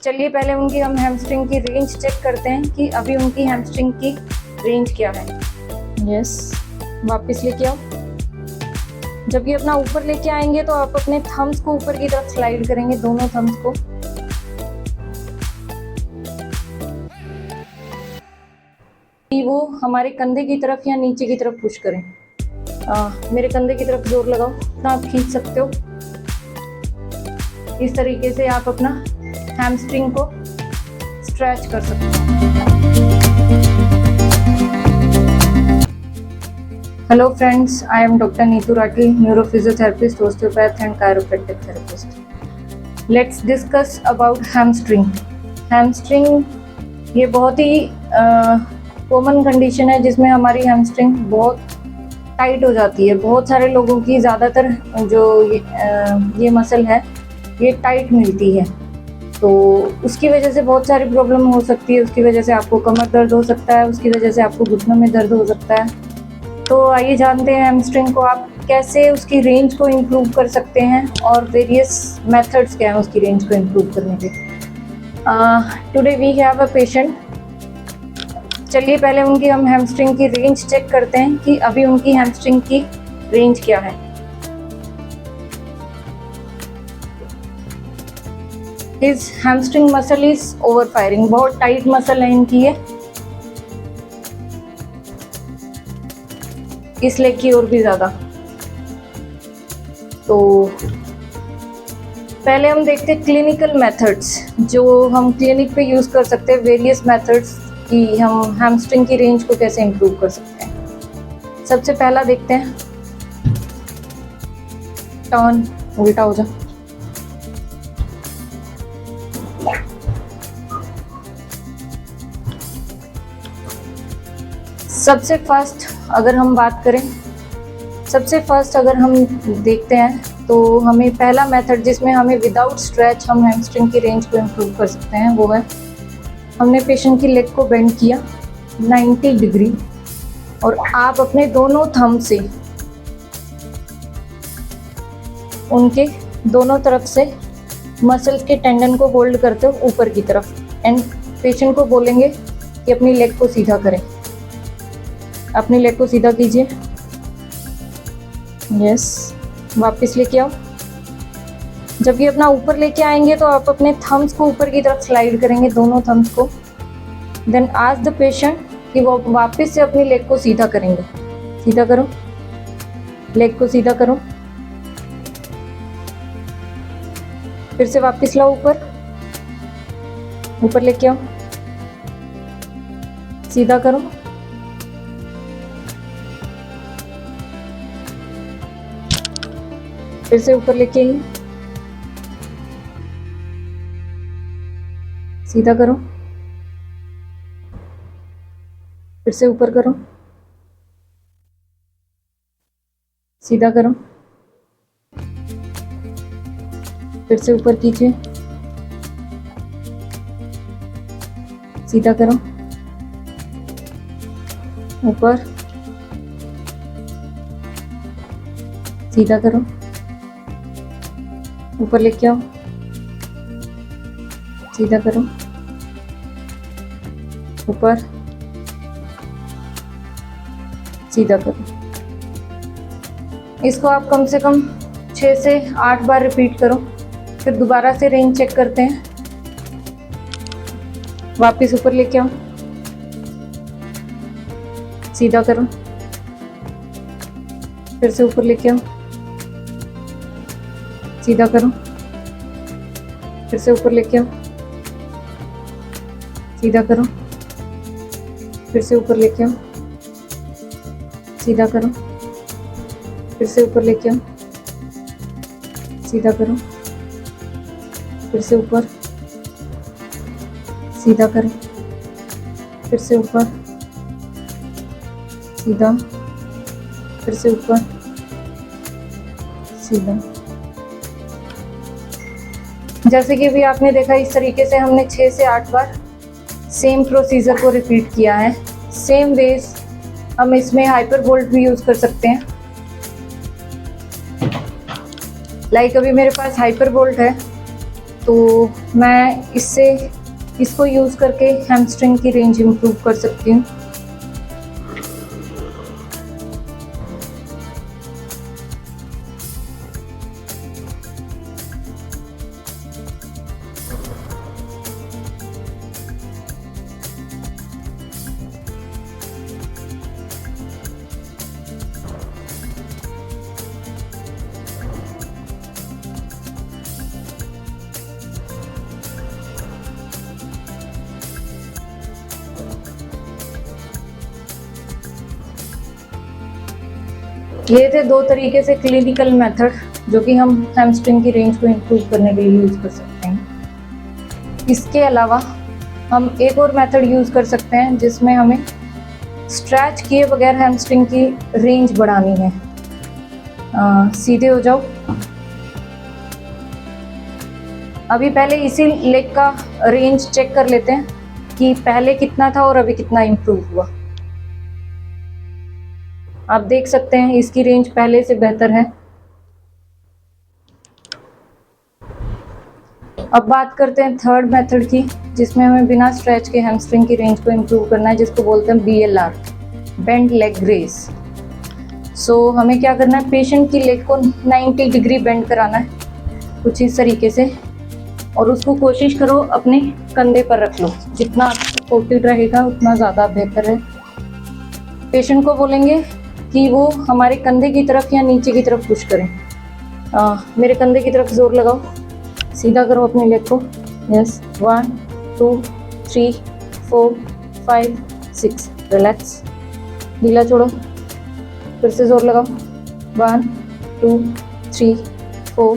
चलिए पहले उनकी हम हैमस्ट्रिंग की रेंज चेक करते हैं कि अभी उनकी हैमस्ट्रिंग की रेंज क्या है। यस, वापस लेके आओ। जब ये अपना ऊपर लेके आएंगे तो आप अपने थम्स को ऊपर की तरफ स्लाइड करेंगे, दोनों थम्स को। वो हमारे कंधे की तरफ या नीचे की तरफ पुश करें। मेरे कंधे की तरफ जोर लगाओ, इतना आप खींच सकते हो। इस तरीके से आप अपना हैमस्ट्रिंग को स्ट्रेच कर सकते हो। Hello friends, I am doctor Neetu Rathi, neurophysiotherapist, osteopath and chiropractic therapist. Let's discuss about hamstring. Hamstring ये बहुत ही कॉमन कंडीशन है जिसमें हमारी हैमस्ट्रिंग बहुत टाइट हो जाती है। बहुत सारे लोगों की ज़्यादातर जो ये मसल है ये टाइट मिलती है, तो उसकी वजह से बहुत सारी प्रॉब्लम हो सकती है। उसकी वजह से आपको कमर दर्द हो सकता है, उसकी वजह से आपको घुटनों में दर्द हो सकता है। तो आइए जानते हैं हैमस्ट्रिंग को आप कैसे उसकी रेंज को इम्प्रूव कर सकते हैं और वेरियस मेथड्स क्या हैं उसकी रेंज को इम्प्रूव करने के। Today we have a patient. चलिए पहले उनकी हम हैमस्ट्रिंग की रेंज चेक करते हैं कि अभी उनकी हैमस्ट्रिंग की रेंज क्या है। His hamstring muscle is overfiring, बहुत टाइट मसल है इनकी ये, इस लेग की और भी ज्यादा। तो पहले हम देखते हैं क्लिनिकल मेथड्स जो हम क्लिनिक पे यूज कर सकते हैं, वेरियस मेथड्स कि हम हैमस्ट्रिंग की रेंज को कैसे इम्प्रूव कर सकते हैं। सबसे पहला देखते हैं टर्न, उल्टा हो जा। सबसे फर्स्ट अगर हम बात करें, सबसे फर्स्ट अगर हम देखते हैं तो हमें पहला मेथड जिसमें हमें विदाउट स्ट्रेच हम हैमस्ट्रिंग की रेंज को इम्प्रूव कर सकते हैं वो है, हमने पेशेंट की लेग को बेंड किया 90 डिग्री और आप अपने दोनों थंब से उनके दोनों तरफ से मसल्स के टेंडन को होल्ड करते हो ऊपर की तरफ एंड पेशेंट को बोलेंगे कि अपनी लेग को सीधा करें। अपनी लेग को सीधा कीजिए। यस, वापस लेके आओ। जब ये अपना ऊपर लेके आएंगे तो आप अपने थम्स को ऊपर की तरफ स्लाइड करेंगे, दोनों थम्स को। देन आस्क द पेशेंट कि वो वापस से अपनी लेग को सीधा करेंगे। सीधा करो, लेग को सीधा करो। फिर से वापस लाओ ऊपर, ऊपर लेके आओ, सीधा करो। फिर से ऊपर लेके आइए, सीधा करो। फिर से ऊपर करो, सीधा करो। फिर से ऊपर कीजिए, सीधा करो। ऊपर, सीधा करो। ऊपर लेके आओ, सीधा करो। ऊपर, सीधा करो। इसको आप कम से कम 6 से 8 बार रिपीट करो। फिर दोबारा से रेंज चेक करते हैं। वापस ऊपर लेके आओ, सीधा करो। फिर से ऊपर लेके आओ, सीधा करो। फिर से ऊपर लेके आओ, सीधा करो। फिर से ऊपर लेके आओ, सीधा करो। फिर से ऊपर लेके आओ, सीधा करो। फिर से ऊपर, सीधा करो। फिर से ऊपर, सीधा। फिर से ऊपर, सीधा। जैसे कि अभी आपने देखा, इस तरीके से हमने 6 से 8 बार सेम प्रोसीजर को रिपीट किया है। सेम वेज हम इसमें हाइपरवोल्ट भी यूज कर सकते हैं। लाइक अभी मेरे पास हाइपरवोल्ट है, तो मैं इसको यूज़ करके हैमस्ट्रिंग की रेंज इम्प्रूव कर सकती हूँ। ये थे 2 तरीके से क्लिनिकल मेथड जो कि हम हैमस्ट्रिंग की रेंज को इम्प्रूव करने के लिए यूज़ कर सकते हैं। इसके अलावा हम एक और मेथड यूज़ कर सकते हैं जिसमें हमें स्ट्रेच किए बगैर हैमस्ट्रिंग की रेंज बढ़ानी है। सीधे हो जाओ। अभी पहले इसी लेग का रेंज चेक कर लेते हैं कि पहले कितना था और अभी कितना इम्प्रूव हुआ। आप देख सकते हैं इसकी रेंज पहले से बेहतर है। अब बात करते हैं थर्ड मेथड की, जिसमें हमें बिना स्ट्रेच के हैमस्ट्रिंग की रेंज को इम्प्रूव करना है, जिसको बोलते हैं BLR, बेंड लेग रेस। सो हमें क्या करना है, पेशेंट की लेग को 90 डिग्री बेंड कराना है कुछ इस तरीके से, और उसको कोशिश करो अपने कंधे पर रख लो। जितना सपोर्टेड रहेगा उतना ज़्यादा बेहतर है। पेशेंट को बोलेंगे कि वो हमारे कंधे की तरफ या नीचे की तरफ पुश करें। मेरे कंधे की तरफ जोर लगाओ, सीधा करो अपने लेग को। यस, 1 2 3 4 5 6, रिलैक्स, ढीला छोड़ो, फिर से जोर लगाओ। 1 2 3 4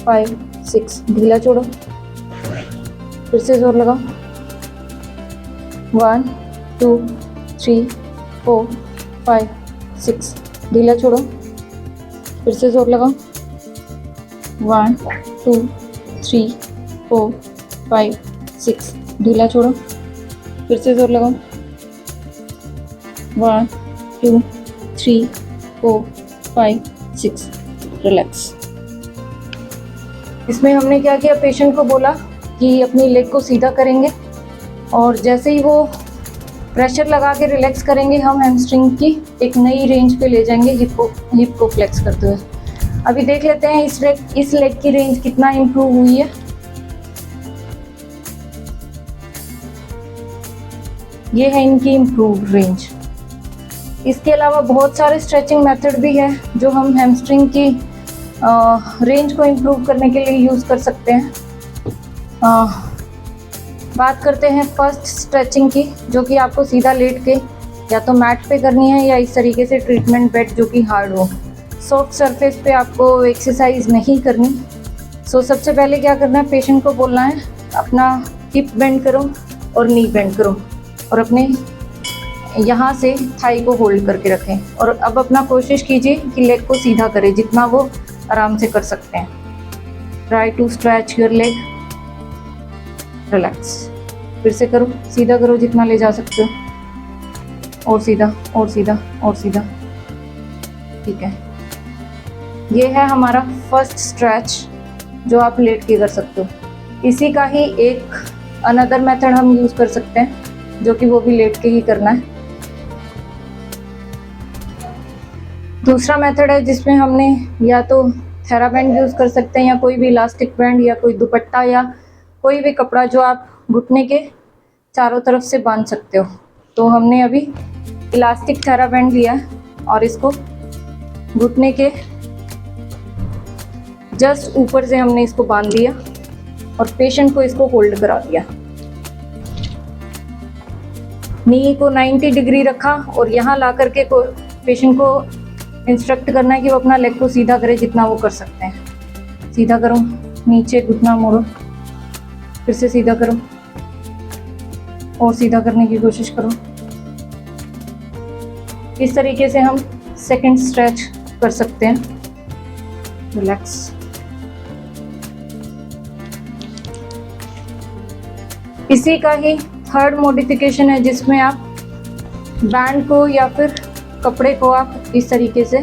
5 6, ढीला छोड़ो, फिर से जोर लगाओ। 1 2 3 4 5 6, ढीला छोड़ो, फिर से जोर लगाओ। 1 2 3 4 5 6, ढीला छोड़ो, फिर से जोर लगाओ। 1 2 3 4 5 6, रिलैक्स। इसमें हमने क्या किया, पेशेंट को बोला कि अपनी लेग को सीधा करेंगे, और जैसे ही वो प्रेशर लगा के रिलैक्स करेंगे, हम हैमस्ट्रिंग की एक नई रेंज पे ले जाएंगे हिप को फ्लेक्स करते हुए। अभी देख लेते हैं इस लेग की रेंज कितना इम्प्रूव हुई है। ये है इनकी इम्प्रूव रेंज। इसके अलावा बहुत सारे स्ट्रेचिंग मेथड भी है जो हम हैमस्ट्रिंग की रेंज को इम्प्रूव करने के लिए यूज़ कर सकते हैं। बात करते हैं फर्स्ट स्ट्रेचिंग की, जो कि आपको सीधा लेट के या तो मैट पे करनी है या इस तरीके से ट्रीटमेंट बेड जो कि हार्ड हो। सॉफ्ट सरफेस पे आपको एक्सरसाइज नहीं करनी। सो सबसे पहले क्या करना है, पेशेंट को बोलना है अपना हिप बेंड करो और नी बेंड करो, और अपने यहाँ से थाई को होल्ड करके रखें, और अब अपना कोशिश कीजिए कि लेग को सीधा करें जितना वो आराम से कर सकते हैं। Try to stretch your leg, relax, फिर से करो, सीधा करो जितना ले जा सकते हो, और सीधा और सीधा और सीधा। ठीक है, ये है हमारा फर्स्ट स्ट्रेच जो आप लेट के कर सकते हो। इसी का ही एक अनदर मेथड हम यूज़ कर सकते हैं, जो कि वो भी लेट के ही करना है। दूसरा मेथड है जिसमें हमने या तो थेरा बैंड यूज़ कर सकते हैं, या कोई भी इलास्टिक बैंड, या कोई दुपट्टा, या कोई भी कपड़ा जो आप घुटने के चारों तरफ से बांध सकते हो। तो हमने अभी इलास्टिक थेरा बैंड लिया है और इसको घुटने के जस्ट ऊपर से हमने इसको बांध दिया और पेशेंट को इसको होल्ड करा दिया। नी को 90 डिग्री रखा और यहाँ ला करके पेशेंट को इंस्ट्रक्ट करना है कि वो अपना लेग को सीधा करे जितना वो कर सकते हैं। सीधा करो, नीचे घुटना मोड़ो, फिर से सीधा करो और सीधा करने की कोशिश करो। इस तरीके से हम सेकंड स्ट्रेच कर सकते हैं। रिलैक्स। इसी का ही थर्ड मॉडिफिकेशन है जिसमें आप बैंड को या फिर कपड़े को आप इस तरीके से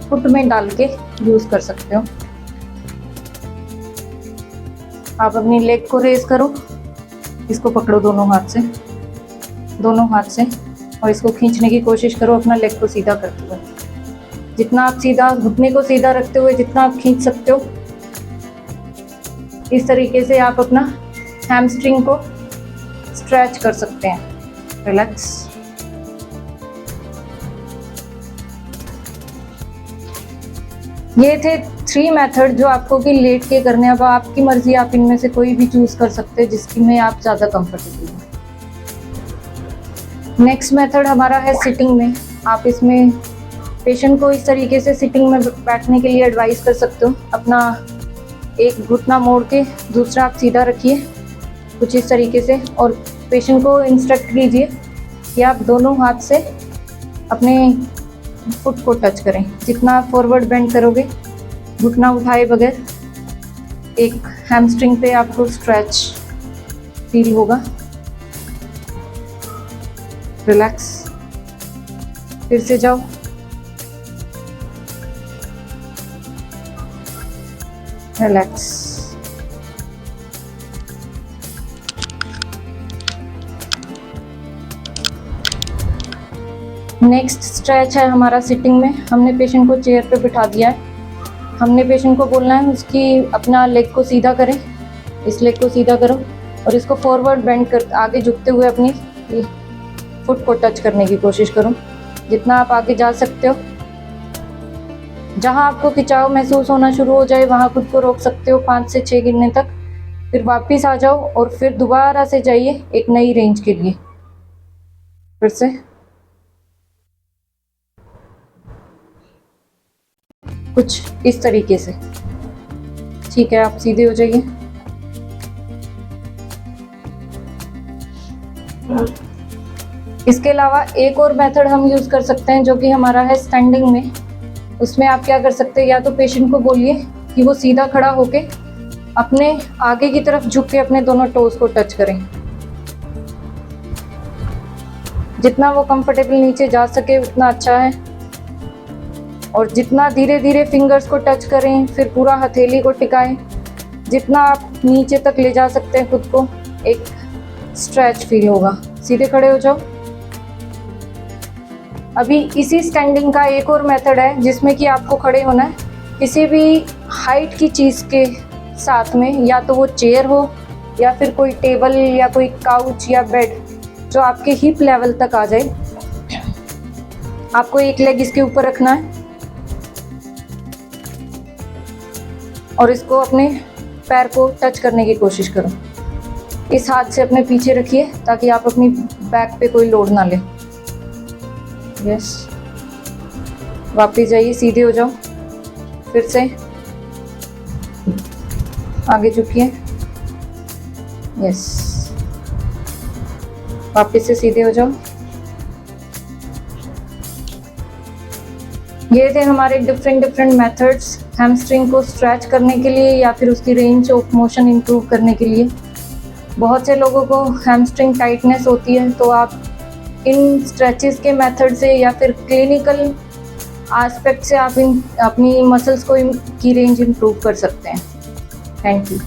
फुट में डाल के यूज़ कर सकते हो। आप अपनी लेग को रेज करो, इसको पकड़ो दोनों हाथ से और इसको खींचने की कोशिश करो अपना लेग को सीधा करते हुए। जितना आप सीधा घुटने को सीधा रखते हुए जितना आप खींच सकते हो, इस तरीके से आप अपना हैमस्ट्रिंग को स्ट्रेच कर सकते हैं। रिलैक्स। ये थे 3 मेथड जो आपको कि लेट के करने। अब आपकी मर्जी, आप इनमें से कोई भी चूज कर सकते हैं जिसकी में आप ज़्यादा कंफर्टेबल हो। नेक्स्ट मेथड हमारा है सिटिंग में। आप इसमें पेशेंट को इस तरीके से सिटिंग में बैठने के लिए एडवाइस कर सकते हो। अपना एक घुटना मोड़ के दूसरा आप सीधा रखिए कुछ इस तरीके से, और पेशेंट को इंस्ट्रक्ट कीजिए कि आप दोनों हाथ से अपने फुट को टच करें। जितना आप फॉरवर्ड बेंड करोगे, घुटना उठाए बगैर, एक हैमस्ट्रिंग पे आपको स्ट्रेच फील होगा। रिलैक्स। फिर से जाओ। रिलैक्स। नेक्स्ट स्ट्रेच है हमारा सिटिंग में। हमने पेशेंट को चेयर पे बिठा दिया है। हमने पेशेंट को बोलना है उसकी अपना लेग को सीधा करें, इस लेग को सीधा करो और इसको फॉरवर्ड बेंड कर आगे झुकते हुए अपनी फुट को टच करने की कोशिश करो। जितना आप आगे जा सकते हो, जहां आपको खिंचाव महसूस होना शुरू हो जाए वहां खुद को रोक सकते हो 5 से 6 गिनने तक। फिर वापस आ जाओ और फिर दोबारा से जाइए एक नई रेंज के लिए। फिर से कुछ इस तरीके से। ठीक है, आप सीधे हो जाइए। इसके अलावा एक और मेथड हम यूज कर सकते हैं जो कि हमारा है स्टैंडिंग में। उसमें आप क्या कर सकते हैं, या तो पेशेंट को बोलिए कि वो सीधा खड़ा होके अपने आगे की तरफ झुक के अपने दोनों टोज को टच करें। जितना वो कंफर्टेबल नीचे जा सके उतना अच्छा है। और जितना धीरे धीरे फिंगर्स को टच करें, फिर पूरा हथेली को टिकाएं। जितना आप नीचे तक ले जा सकते हैं खुद को, एक स्ट्रेच फील होगा। सीधे खड़े हो जाओ। अभी इसी स्टैंडिंग का एक और मेथड है जिसमें कि आपको खड़े होना है किसी भी हाइट की चीज़ के साथ में, या तो वो चेयर हो या फिर कोई टेबल या कोई काउच या बेड जो आपके हिप लेवल तक आ जाए। आपको एक लेग इसके ऊपर रखना है और इसको अपने पैर को टच करने की कोशिश करो। इस हाथ से अपने पीछे रखिए ताकि आप अपनी बैक पे कोई लोड ना ले। यस। वापस जाइए, सीधे हो जाओ। फिर से आगे झुकिए। यस। वापस से सीधे हो जाओ। ये थे हमारे डिफरेंट मेथड्स हैमस्ट्रिंग को स्ट्रेच करने के लिए या फिर उसकी रेंज ऑफ मोशन इंप्रूव करने के लिए। बहुत से लोगों को हैमस्ट्रिंग टाइटनेस होती है, तो आप इन स्ट्रेचेस के मेथड से या फिर क्लिनिकल एस्पेक्ट से आप अपनी मसल्स को की रेंज इंप्रूव कर सकते हैं। Thank you.